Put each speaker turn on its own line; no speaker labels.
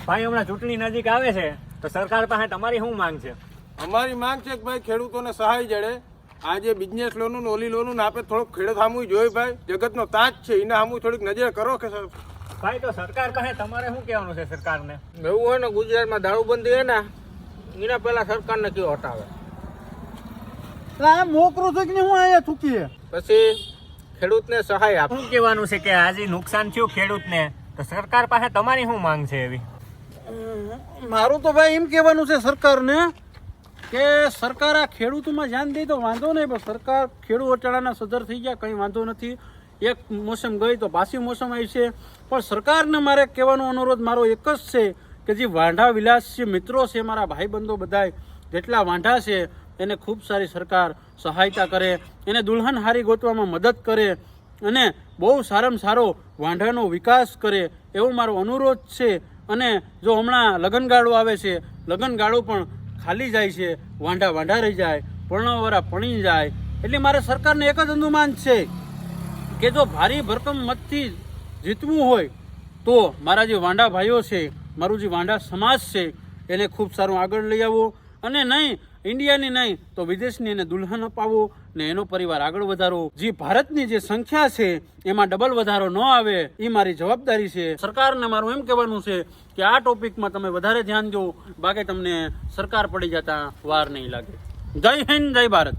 ભાઈ હમણાં ચૂંટણી નજીક આવે છે તો સરકાર પાસે તમારી શું માંગ છે?
અમારી માંગ છે કે ભાઈ ખેડૂતોને સહાય જડે. આ જે બિઝનેસ લોન ને ઓલી લોન આપે થોડોક ખેડૂત સામું જોઈ ભાઈ, જગતનો તાજ છે એના સામું થોડીક નજર કરો કે સર.
ભાઈ તો સરકાર પાસે તમારે શું કહેવાનું છે સરકારને?
એવું હોય ને ગુજરાતમાં દારૂબંધી હે ને એના પહેલા સરકારને કયો હટાવે,
આ મોકરું છે કે નહીં હું અહીંયા થૂકીએ
પછી ખેડૂતને સહાય આપે.
શું કહેવાનું છે કે આજે નુકસાન થયું ખેડૂતને તો સરકાર પાસે તમારી શું માંગ છે એવી?
મારું તો ભાઈ એમ કહેવાનું છે સરકારને કે સરકાર આ ખેડૂતોમાં ધ્યાન દે તો વાંધો નહીં, પણ સરકાર ખેડૂત અટાણાના સદર થઈ ગયા, કંઈ વાંધો નથી. એક મોસમ ગઈ તો પાછી મોસમ આવી છે, પણ સરકારને મારે કહેવાનો અનુરોધ મારો એક જ છે કે જે વાંઢા વિલાસી મિત્રો છે, મારા ભાઈબંધો બધાય જેટલા વાંઢા છે એને ખૂબ સારી સરકાર સહાયતા કરે, એને દુલ્હન હારી ગોતવામાં મદદ કરે અને બહુ સારામાં સારો વાંઢાનો વિકાસ કરે એવો મારો અનુરોધ છે. અને જો હમણાં લગ્નગાળો આવે છે, લગ્નગાળો પણ ખાલી જાય છે, વાંઢા વાંઢા રહી જાય, પરણવાવાળા પણી જાય. એટલે મારે સરકારને એક જ અનુમાન છે કે જો ભારી ભરકમ મતથી જીતવું હોય તો મારા જે વાંઢા ભાઈઓ છે, મારું જે વાંઢા સમાજ છે એને ખૂબ સારું આગળ લઈ આવો, અને નહીં ઇન્ડિયાની નહીં તો વિદેશની એને દુલ્હન અપાવો ને એનો પરિવાર આગળ વધારો. જે ભારતની જે સંખ્યા છે એમાં ડબલ વધારો ન આવે એ મારી જવાબદારી છે. સરકારને મારું એમ કહેવાનું છે કે આ ટોપિકમાં તમે વધારે ધ્યાન દો, બાકી તમને સરકાર પડી જતા વાર નહીં લાગે. જય હિન્દ, જય ભારત.